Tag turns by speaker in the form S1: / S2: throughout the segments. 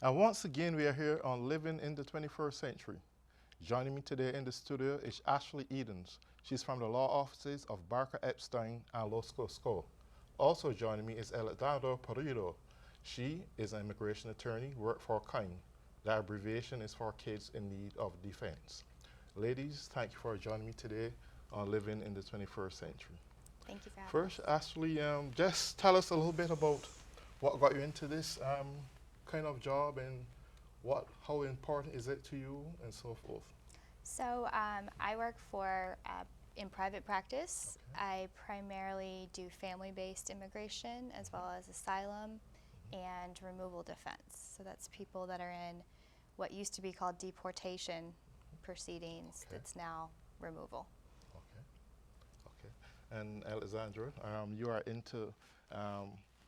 S1: And once again, we are here on Living in the 21st Century. Joining me today in the studio is Ashley Edens. She's from the law offices of Barker Epstein and Losco School. Also joining me is Alexandra Perillo. She is an immigration attorney, work for KIND. The abbreviation is for Kids in Need of Defense. Ladies, thank you for joining me today on Living in the 21st Century.
S2: Thank you for having
S1: First,
S2: us.
S1: Ashley, just tell us a little bit about what got you into this kind of job and how important is it to you and so forth.
S2: So I work in private practice.
S1: Okay.
S2: I primarily do family-based immigration as well as asylum and removal defense. So that's people that are in what used to be called deportation proceedings.
S1: Okay.
S2: That's now removal.
S1: Okay. Okay. And Alexandra, you are into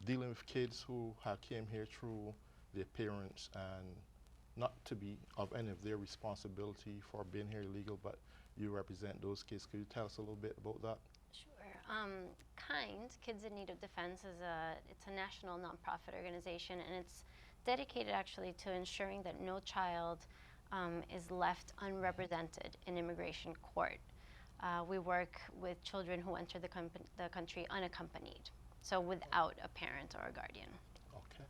S1: dealing with kids who have came here through their parents and not to be of any of their responsibility for being here illegal, but you represent those kids. Could you tell us a little bit about that?
S3: Sure. KIND, Kids in Need of Defense, it's a national nonprofit organization, and it's dedicated actually to ensuring that no child is left unrepresented in immigration court. We work with children who enter the country unaccompanied, so without a parent or a guardian.
S1: Okay.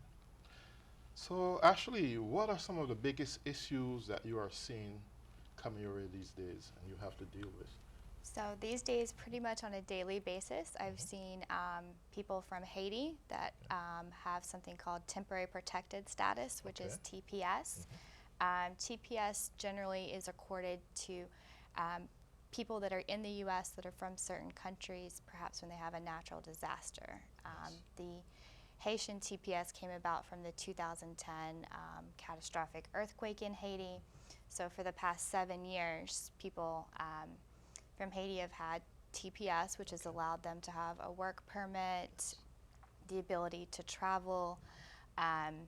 S1: So Ashley, what are some of the biggest issues that you are seeing coming your way these days and you have to deal with?
S2: So these days, pretty much on a daily basis, I've seen people from Haiti that have something called temporary protected status, which is TPS. TPS generally is accorded to people that are in the U.S. that are from certain countries, perhaps when they have a natural disaster. The Haitian TPS came about from the 2010 catastrophic earthquake in Haiti. So for the past 7 years, people from Haiti have had TPS, which has allowed them to have a work permit, the ability to travel, and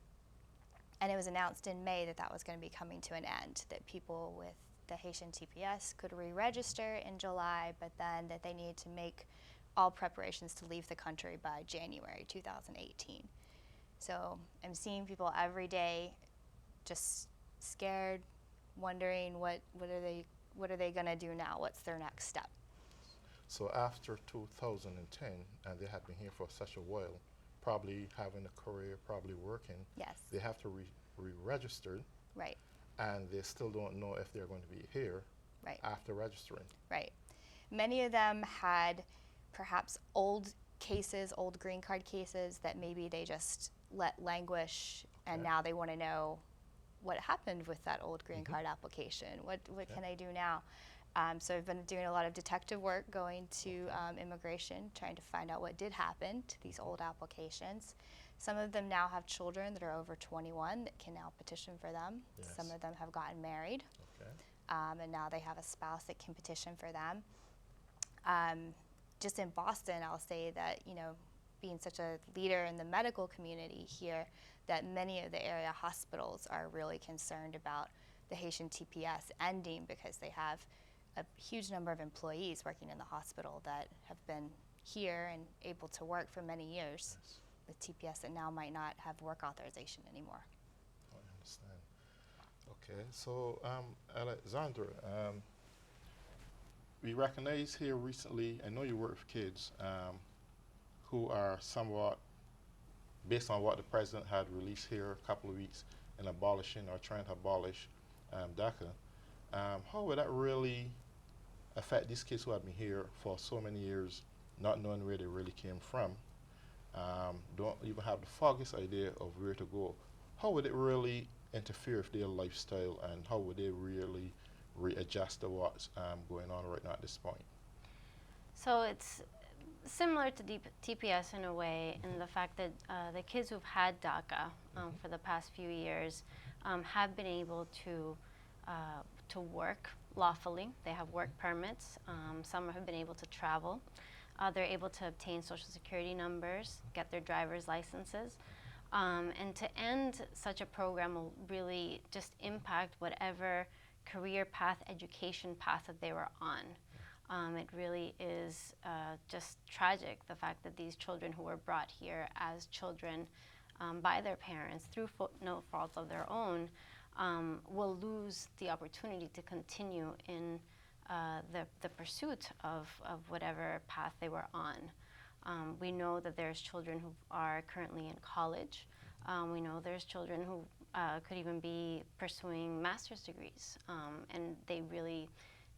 S2: it was announced in May that that was going to be coming to an end, that people with the Haitian TPS could re-register in July, but then that they needed to make all preparations to leave the country by January 2018. So I'm seeing people every day just scared, wondering what are they going to do now? What's their next step?
S1: So after 2010, and they had been here for such a while, probably having a career, probably working,
S2: Yes.
S1: they have to re-register,
S2: Right.
S1: and they still don't know if they're going to be here
S2: Right.
S1: after registering.
S2: Right. Many of them had perhaps old cases, old green card cases that maybe they just let languish, and now they want to know what happened with that old green card application. What can I do now? So I've been doing a lot of detective work, going to immigration, trying to find out what did happen to these old applications. Some of them now have children that are over 21 that can now petition for them.
S1: Yes.
S2: Some of them have gotten married, and now they have a spouse that can petition for them. Just in Boston, I'll say that, being such a leader in the medical community here, that many of the area hospitals are really concerned about the Haitian TPS ending, because they have a huge number of employees working in the hospital that have been here and able to work for many years with TPS that now might not have work authorization anymore.
S1: I understand. Okay, so Alexandra, we recognize here recently, I know you work with kids who are somewhat, based on what the president had released here a couple of weeks, in abolishing or trying to abolish DACA. How would that really affect these kids who have been here for so many years, not knowing where they really came from, don't even have the foggiest idea of where to go? How would it really interfere with their lifestyle, and how would they really readjust to what's going on right now at this point?
S3: So it's similar to TPS in a way, in the fact that the kids who've had DACA for the past few years have been able to work lawfully. They have work permits. Some have been able to travel. They're able to obtain social security numbers, get their driver's licenses. And to end such a program will really just impact whatever career path, education path that they were on. It really is just tragic, the fact that these children who were brought here as children by their parents through no fault of their own, will lose the opportunity to continue in the pursuit of whatever path they were on. We know that there's children who are currently in college. We know there's children who could even be pursuing master's degrees, and they really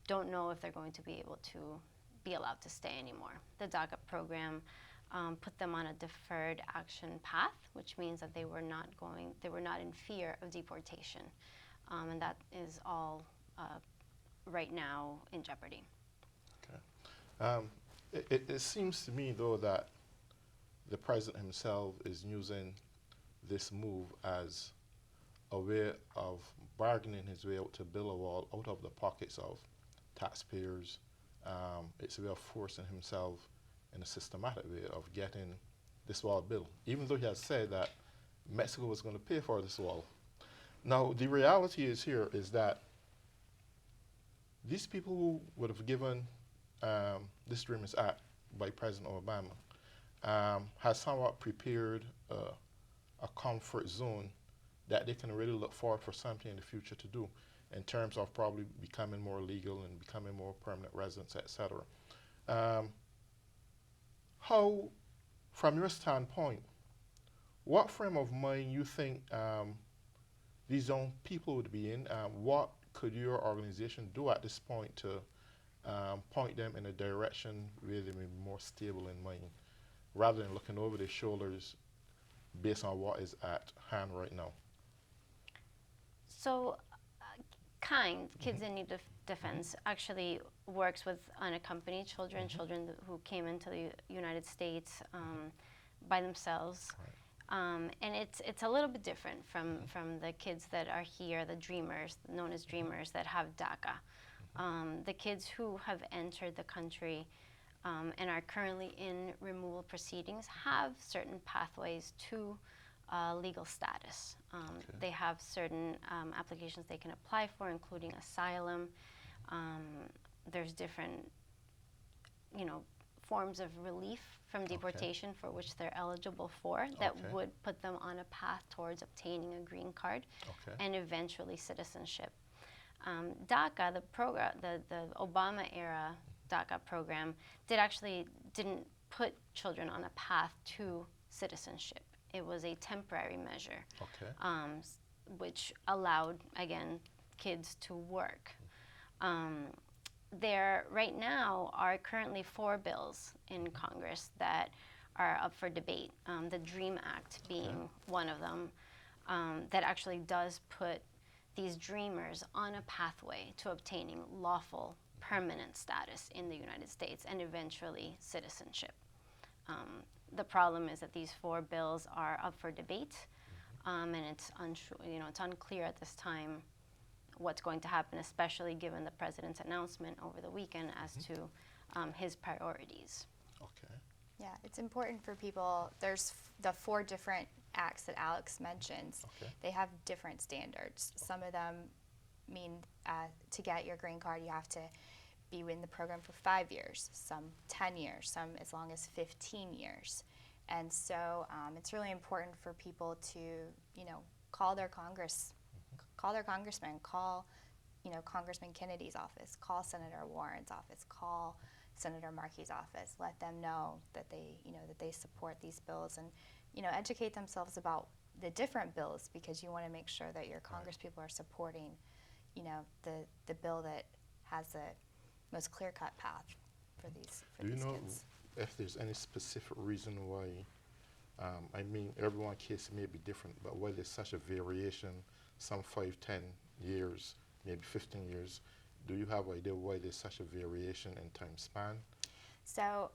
S3: don't know if they're going to be able to be allowed to stay anymore. The DACA program put them on a deferred action path, which means that they were not in fear of deportation, and that is all right now in jeopardy.
S1: Okay. It seems to me, though, that the president himself is using this move as a way of bargaining his way out to build a wall out of the pockets of taxpayers. It's a way of forcing himself in a systematic way of getting this wall built, even though he has said that Mexico was going to pay for this wall. Now, the reality is that these people who would have given this Dreamers Act by President Obama has somewhat prepared a comfort zone that they can really look forward for something in the future to do in terms of probably becoming more legal and becoming more permanent residents, etc. How, from your standpoint, what frame of mind you think these young people would be in? What could your organization do at this point to point them in a direction where they may be more stable in mind, rather than looking over their shoulders based on what is at hand right now?
S3: So, Kids in Need of Defense actually works with unaccompanied children, children who came into the United States by themselves. Right. And it's a little bit different from the kids that are here, the dreamers, known as dreamers, that have DACA. The kids who have entered the country and are currently in removal proceedings have certain pathways to legal status. They have certain applications they can apply for, including asylum. There's different, forms of relief from deportation for which they're eligible for that would put them on a path towards obtaining a green card and eventually citizenship. DACA, the Obama era DACA program, didn't put children on a path to citizenship. It was a temporary measure, which allowed, again, kids to work. There right now are currently 4 bills in Congress that are up for debate, the DREAM Act being one of them, that actually does put these dreamers on a pathway to obtaining lawful permanent status in the United States and eventually citizenship. The problem is that these 4 bills are up for debate, and it's unclear at this time what's going to happen, especially given the president's announcement over the weekend as to his priorities.
S1: Okay.
S2: Yeah, it's important for people. There's the 4 different acts that Alex mentions. They have different standards. Some of them mean to get your green card, you have to be in the program for 5 years, some 10 years, some as long as 15 years. And so it's really important for people to, call their congressman, call, Congressman Kennedy's office, call Senator Warren's office, call Senator Markey's office. Let them know that they support these bills, and, educate themselves about the different bills, because you want to make sure that your congresspeople are supporting, the bill that has the most clear-cut path for these kids.
S1: Do you know if there's any specific reason why, everyone's case may be different, but why there's such a variation, some 5, 10 years, maybe 15 years? Do you have an idea why there's such a variation in time span?
S2: So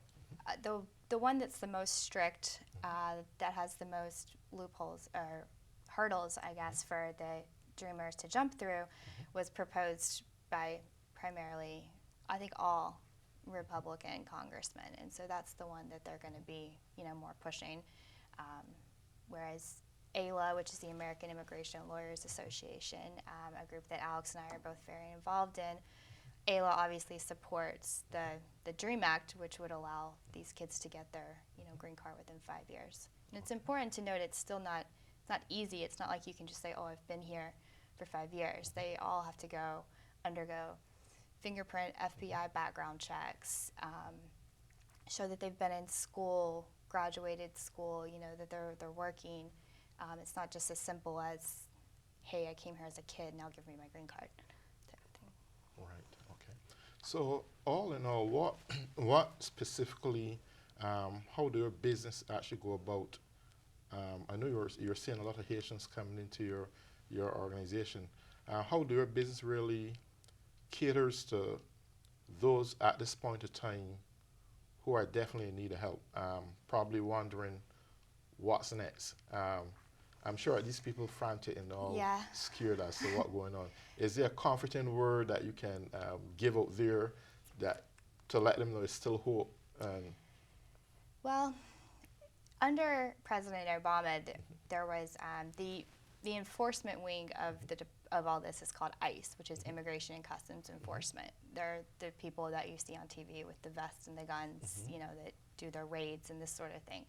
S2: the one that's the most strict, that has the most loopholes or hurdles, I guess, for the dreamers to jump through, was proposed by primarily, I think, all Republican congressmen, and so that's the one that they're going to be, more pushing. Whereas AILA, which is the American Immigration Lawyers Association, a group that Alex and I are both very involved in, AILA obviously supports the DREAM Act, which would allow these kids to get their green card within 5 years. And it's important to note it's still not easy. It's not like you can just say, oh, I've been here for 5 years. They all have to undergo fingerprint, FBI background checks, show that they've been in school, graduated school, that they're working. It's not just as simple as, hey, I came here as a kid, now give me my green card type of thing.
S1: Right. Okay. So all in all, what specifically, how do your business actually go about? I know you're seeing a lot of Haitians coming into your organization. How do your business really caters to those at this point of time who are definitely in need of help? Probably wondering what's next. I'm sure these people frantic and all scared as to what's going on. Is there a comforting word that you can give out there to let them know there's still hope?
S2: Well, under President Obama, there was the enforcement wing of all this is called ICE, which is Immigration and Customs Enforcement. They're the people that you see on TV with the vests and the guns, that do their raids and this sort of thing.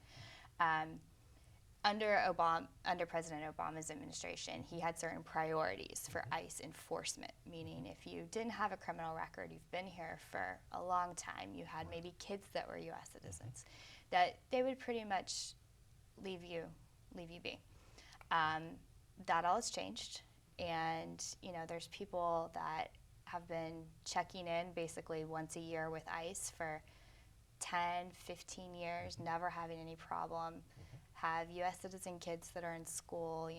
S2: Under President Obama's administration, he had certain priorities for ICE enforcement, meaning if you didn't have a criminal record, you've been here for a long time, you had maybe kids that were U.S. citizens, that they would pretty much leave you be. That all has changed, and there's people that have been checking in basically once a year with ICE for 10, 15 years, never having any problem. Have U.S. citizen kids that are in school,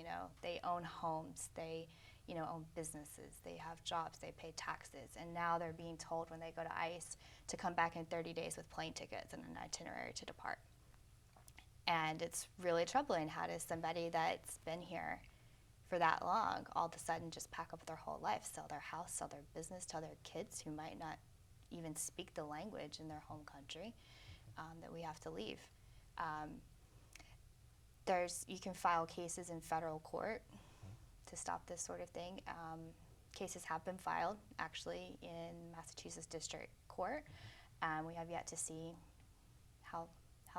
S2: they own homes, they own businesses, they have jobs, they pay taxes, and now they're being told when they go to ICE to come back in 30 days with plane tickets and an itinerary to depart. And it's really troubling. How does somebody that's been here for that long all of a sudden just pack up their whole life, sell their house, sell their business, tell their kids who might not even speak the language in their home country that we have to leave? You can file cases in federal court to stop this sort of thing. Cases have been filed, actually, in Massachusetts District Court. We have yet to see how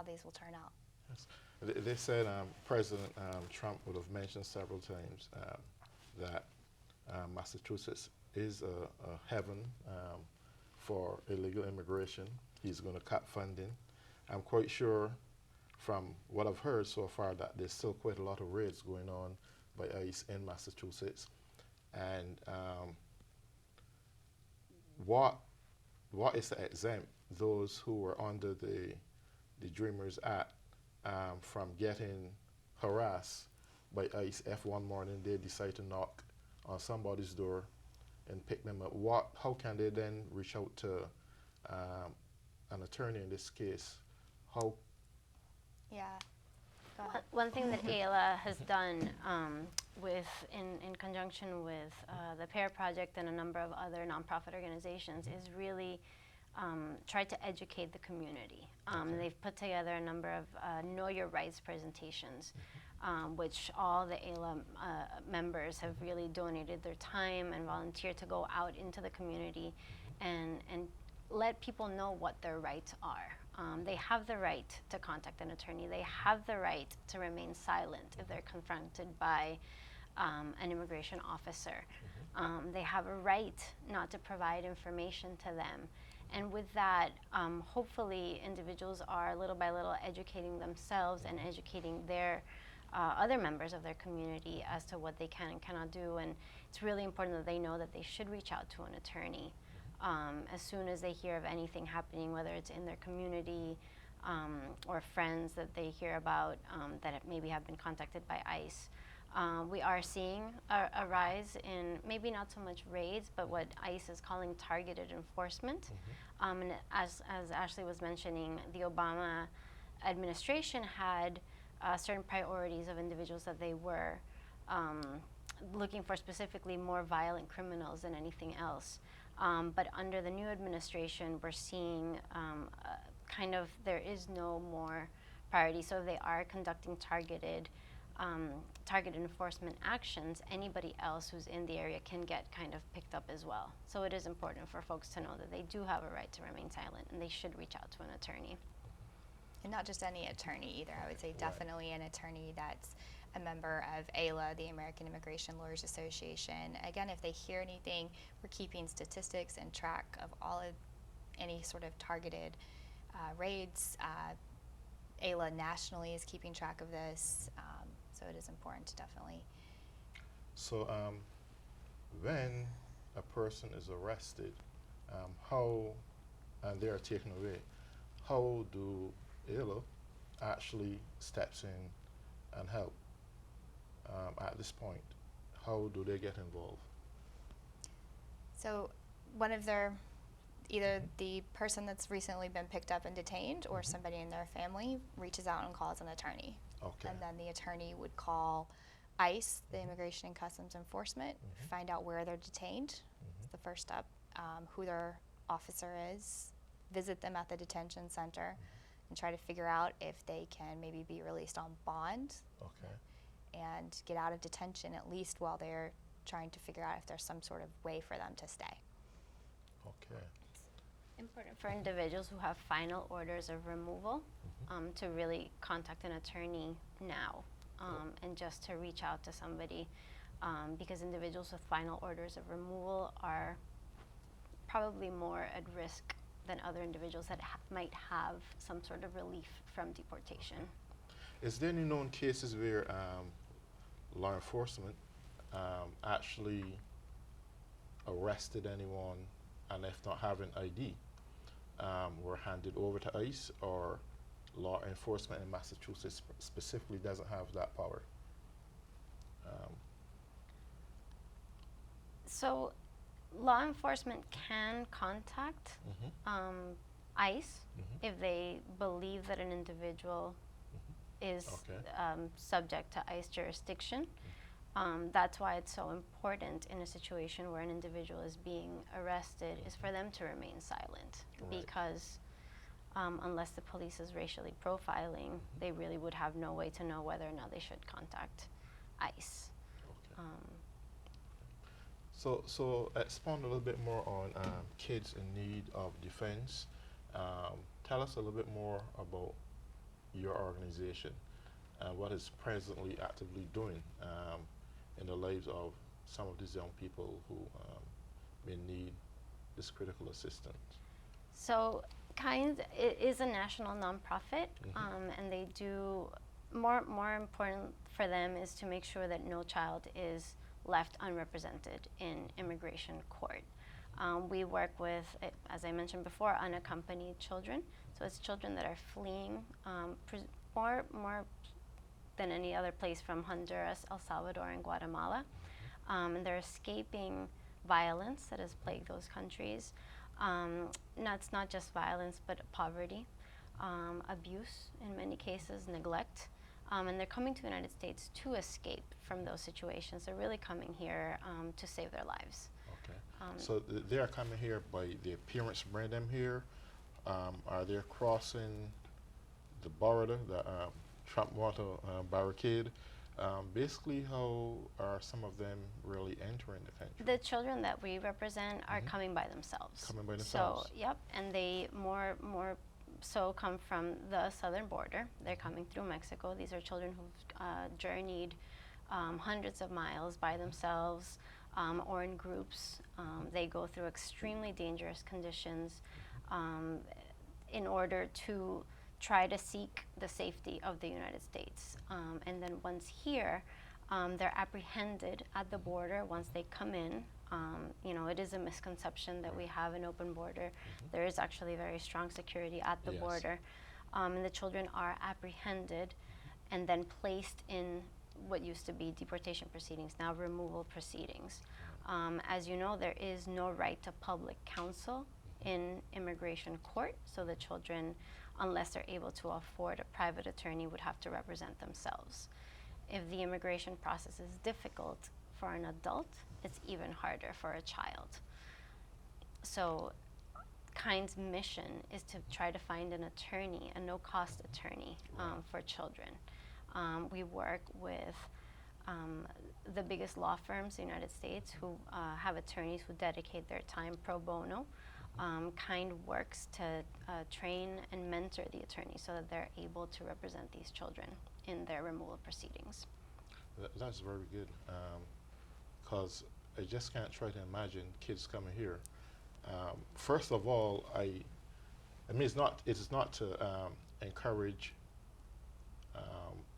S2: these will turn out.
S1: Yes. They said President Trump would have mentioned several times that Massachusetts is a heaven for illegal immigration. He's going to cut funding. I'm quite sure from what I've heard so far that there's still quite a lot of raids going on by ICE in Massachusetts. And what is to exempt those who were under the Dreamers Act from getting harassed by ICE if one morning they decide to knock on somebody's door and pick them up? How can they then reach out to an attorney in this case? How?
S2: Yeah. Go ahead.
S3: One thing that AILA has done in conjunction with the PAIR Project and a number of other nonprofit organizations is really try to educate the community. They've put together a number of Know Your Rights presentations, which all the AILA members have really donated their time and volunteered to go out into the community and let people know what their rights are. They have the right to contact an attorney. They have the right to remain silent if they're confronted by an immigration officer. They have a right not to provide information to them. And with that, hopefully individuals are little by little educating themselves and educating their other members of their community as to what they can and cannot do. And it's really important that they know that they should reach out to an attorney as soon as they hear of anything happening, whether it's in their community or friends that they hear about that maybe have been contacted by ICE. We are seeing a rise in maybe not so much raids, but what ICE is calling targeted enforcement. And as Ashley was mentioning, the Obama administration had certain priorities of individuals that they were looking for, specifically more violent criminals than anything else. But under the new administration, we're seeing kind of there is no more priority. So they are conducting targeted targeted enforcement actions, anybody else who's in the area can get kind of picked up as well. So it is important for folks to know that they do have a right to remain silent, and they should reach out to an attorney.
S2: And not just any attorney either. I would say definitely an attorney that's a member of AILA, the American Immigration Lawyers Association. Again, if they hear anything, we're keeping statistics and track of all of any sort of targeted raids. AILA nationally is keeping track of this, so it is important to definitely.
S1: So when a person is arrested, and they are taken away, how do AILA actually steps in and help at this point? How do they get involved?
S2: So one of their, either the person that's recently been picked up and detained or somebody in their family reaches out and calls an attorney.
S1: Okay.
S2: And then the attorney would call ICE, the Immigration and Customs Enforcement, find out where they're detained. It's the first step. Who their officer is, visit them at the detention center, and try to figure out if they can maybe be released on bond
S1: Okay.
S2: and get out of detention at least while they're trying to figure out if there's some sort of way for them to stay.
S1: Okay.
S3: Important for individuals who have final orders of removal to really contact an attorney now and just to reach out to somebody because individuals with final orders of removal are probably more at risk than other individuals that might have some sort of relief from deportation.
S1: Is there any known cases where law enforcement actually arrested anyone, and if not having ID, were handed over to ICE, or law enforcement in Massachusetts specifically doesn't have that power?
S3: So law enforcement can contact ICE if they believe that an individual is subject to ICE jurisdiction. That's why it's so important in a situation where an individual is being arrested is for them to remain silent, because unless the police is racially profiling, they really would have no way to know whether or not they should contact ICE.
S1: So expound a little bit more on kids in need of defense. Tell us a little bit more about your organization and what it's presently actively doing in the lives of some of these young people who may need this critical assistance.
S3: So it is a national nonprofit, and they do, more important for them is to make sure that no child is left unrepresented in immigration court. We work with, as I mentioned before, unaccompanied children. So it's children that are fleeing more than any other place from Honduras, El Salvador, and Guatemala. And they're escaping violence that has plagued those countries. It's not just violence, but poverty, abuse in many cases, neglect. And they're coming to the United States to escape from those situations. They're really coming here to save their lives.
S1: Okay. So they are coming here by their parents bring them here. Are they crossing the border, the Trump water barricade? Basically, how are some of them really entering the country?
S3: The children that we represent are coming by themselves.
S1: Coming by themselves.
S3: So, yep, and they more so come from the southern border. They're coming through Mexico. These are children who've journeyed hundreds of miles by themselves or in groups. They go through extremely dangerous conditions in order to try to seek the safety of the United States. And then once here, they're apprehended at the border once they come in. It is a misconception that we have an open border. There is actually very strong security at the border. And the children are apprehended and then placed in what used to be deportation proceedings, now removal proceedings. As you know, there is no right to public counsel in immigration court, so the children, unless they're able to afford a private attorney, would have to represent themselves. If the immigration process is difficult for an adult, it's even harder for a child. So KIND's mission is to try to find an attorney, a no-cost attorney for children. We work with the biggest law firms in the United States who have attorneys who dedicate their time pro bono. Kind works to train and mentor the attorneys so that they're able to represent these children in their removal proceedings.
S1: That's very good, because I just can't try to imagine kids coming here. First of all, I mean, it is not to encourage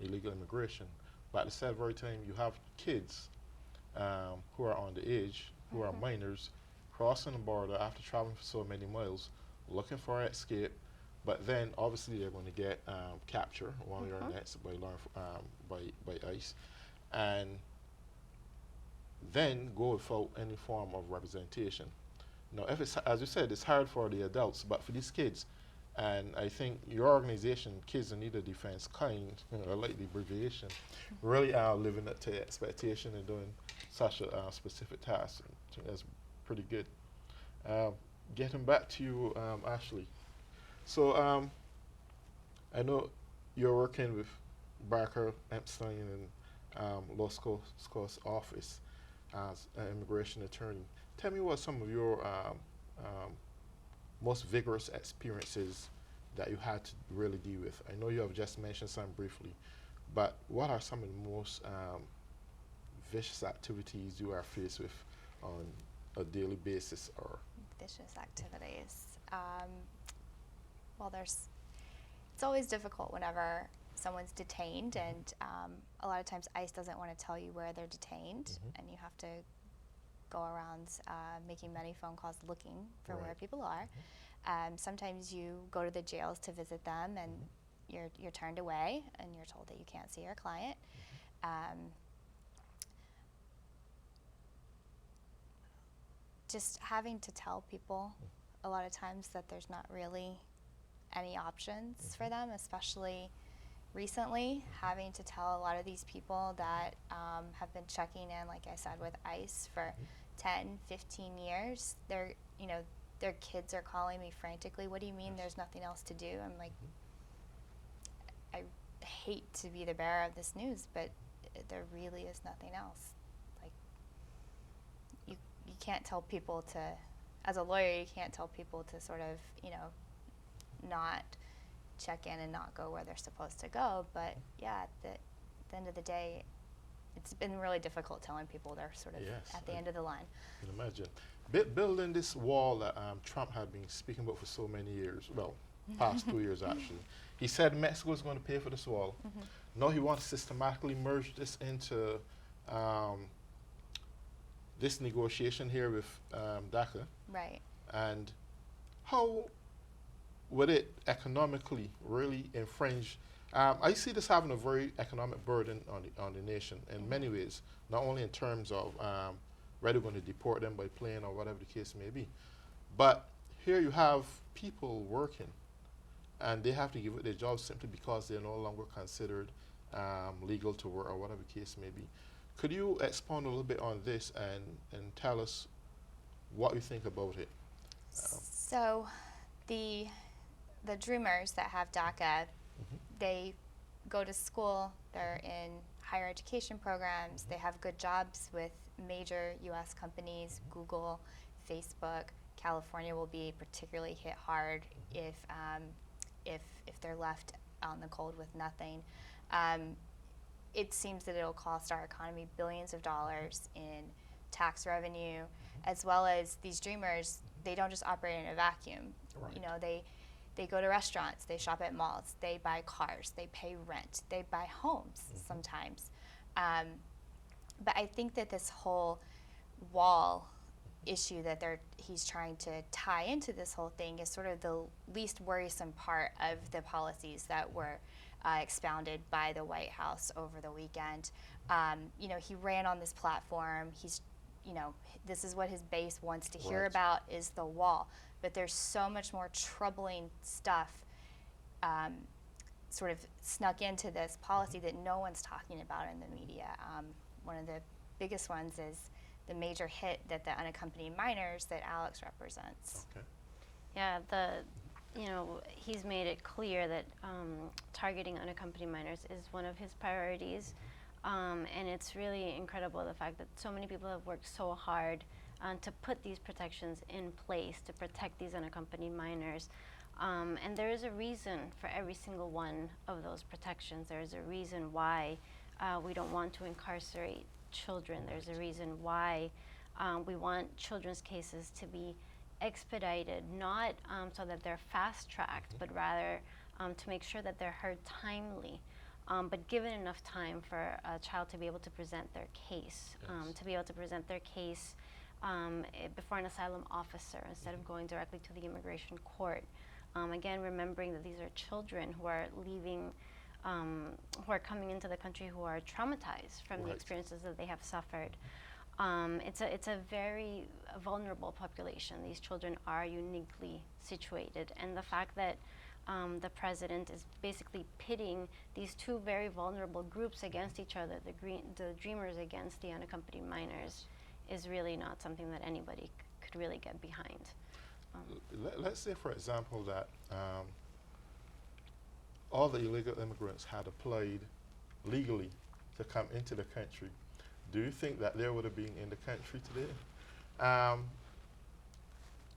S1: illegal immigration, but at the same very time, you have kids who are underage, who are minors, crossing the border after traveling for so many miles, looking for an escape, but then obviously they're going to get captured one way or next by ICE, and then go without any form of representation. Now, if it's, as you said, it's hard for the adults, but for these kids, and I think your organization, Kids in Need of Defense, kind, I like the abbreviation, really are living up to expectation and doing such a specific task. I think that's pretty good. Getting back to you, Ashley. So I know you're working with Barker, Epstein, and Law School's office as an immigration attorney. Tell me what some of your most vigorous experiences that you had to really deal with. I know you have just mentioned some briefly, but what are some of the most vicious activities you are faced with on a daily basis? Or
S2: Vicious activities. Well, it's always difficult whenever someone's detained, and a lot of times ICE doesn't want to tell you where they're detained, and you have to go around making many phone calls looking for where people are. Sometimes you go to the jails to visit them, and you're turned away, and you're told that you can't see your client. Just having to tell people a lot of times that there's not really any options for them, especially recently, having to tell a lot of these people that have been checking in, like I said, with ICE for 10, 15 years. Their kids are calling me frantically, what do you mean there's nothing else to do? I'm like, I hate to be the bearer of this news, but there really is nothing else. Like, you can't tell people to, as a lawyer, you can't tell people to sort of, not check in and not go where they're supposed to go. But yeah, at the end of the day, it's been really difficult telling people they're sort of at the end of the line.
S1: I can imagine. Building this wall that Trump had been speaking about for so many years, well, past 2 years actually. He said Mexico is going to pay for this wall. Now he wants to systematically merge this into this negotiation here with DACA.
S2: Right.
S1: And how would it economically really infringe? I see this having a very economic burden on the nation in many ways, not only in terms of whether we're going to deport them by plane or whatever the case may be, but here you have people working and they have to give up their jobs simply because they're no longer considered legal to work or whatever the case may be. Could you expound a little bit on this and tell us what you think about it?
S2: So the Dreamers that have DACA, they go to school, they're in higher education programs, they have good jobs with major U.S. companies, Google, Facebook. California will be particularly hit hard if they're left out in the cold with nothing. It seems that it'll cost our economy billions of dollars in tax revenue, as well as these Dreamers, they don't just operate in a vacuum. Right. They go to restaurants, they shop at malls, they buy cars, they pay rent, they buy homes sometimes. But I think that this whole wall issue that he's trying to tie into this whole thing is sort of the least worrisome part of the policies that were expounded by the White House over the weekend. He ran on this platform. This is what his base wants to hear about is the wall. But there's so much more troubling stuff sort of snuck into this policy that no one's talking about in the media. One of the biggest ones is the major hit that the unaccompanied minors that Alex represents.
S3: Yeah, the you know, he's made it clear that targeting unaccompanied minors is one of his priorities. And it's really incredible the fact that so many people have worked so hard to put these protections in place to protect these unaccompanied minors. And there is a reason for every single one of those protections. There is a reason why we don't want to incarcerate children. There's a reason why we want children's cases to be expedited, not so that they're fast-tracked, but rather to make sure that they're heard timely, but given enough time for a child to be able to present their case, to be able to present their case before an asylum officer instead of going directly to the immigration court. Again, remembering that these are children who are leaving, who are coming into the country who are traumatized from the experiences that they have suffered. It's a very vulnerable population. These children are uniquely situated, and the fact that the president is basically pitting these two very vulnerable groups against each other, the dreamers against the unaccompanied minors, is really not something that anybody could really get behind.
S1: Let's say, for example, that all the illegal immigrants had applied legally to come into the country. Do you think that they would have been in the country today? I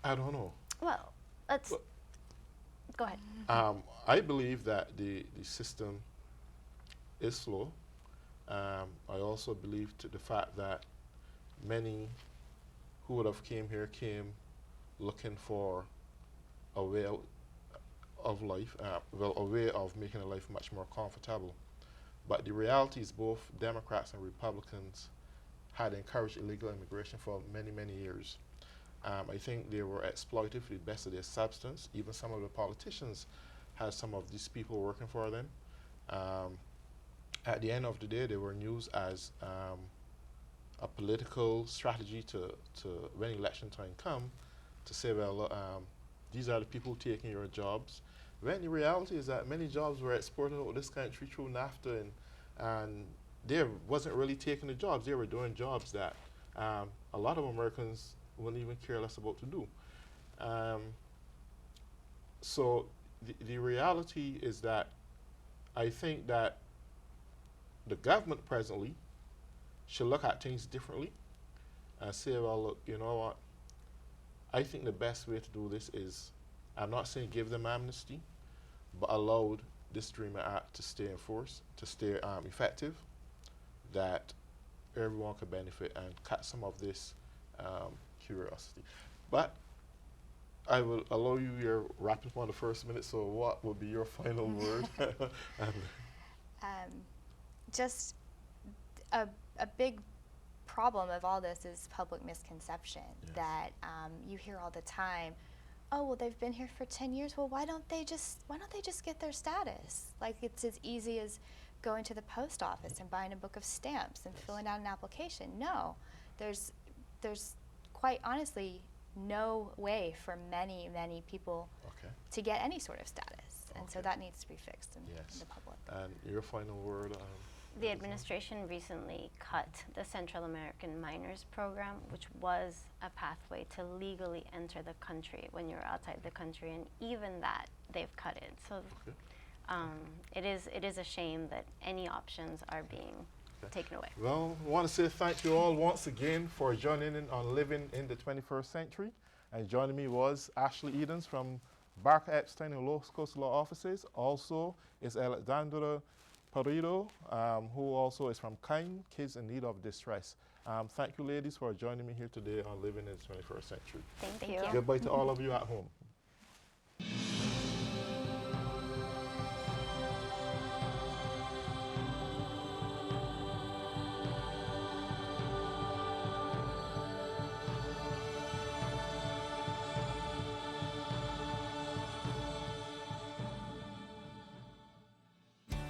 S1: don't know.
S3: Well, let's go ahead.
S1: I believe that the system is slow. I also believe to the fact that many who would have came here came looking for a way out of life, a way of making a life much more comfortable. But the reality is both Democrats and Republicans had encouraged illegal immigration for many, many years. I think they were exploited to the best of their substance. Even some of the politicians had some of these people working for them. At the end of the day, they were used as a political strategy to when election time come, to say, well, these are the people taking your jobs. When the reality is that many jobs were exported out of this country through NAFTA, and they wasn't really taking the jobs. They were doing jobs that a lot of Americans wouldn't even care less about to do. So the reality is that I think that the government presently should look at things differently and say, well, look, you know what? I think the best way to do this is, I'm not saying give them amnesty, but allow this Dreamer Act to stay in force, to stay effective, that everyone could benefit and cut some of this curiosity. But I will allow you your wrap up on the first minute, so what would be your final word?
S2: Just a big problem of all this is public misconception, that you hear all the time, oh, well, they've been here for 10 years. Well, why don't they just get their status? Like, it's as easy as going to the post office and buying a book of stamps and filling out an application. No, there's quite honestly no way for many, many people to get any sort of status. And so that needs to be fixed in the public.
S1: And your final word?
S3: The administration recently cut the Central American Minors Program, which was a pathway to legally enter the country when you're outside the country, and even that they've cut it. So it is a shame that any options are being taken away.
S1: Well, I want to say thank you all once again for joining in on Living in the 21st Century. And joining me was Ashley Edens from Barker Epstein and Los Coast Law Offices. Also is Alexandra Parrido, who also is from KIND, Kids in Need of Distress. Thank you, ladies, for joining me here today on Living in the 21st Century.
S3: Thank you.
S1: Goodbye to all of you at home.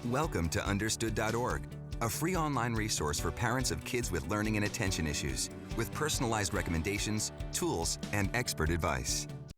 S4: Welcome to Understood.org, a free online resource for parents of kids with learning and attention issues, with personalized recommendations, tools, and expert advice.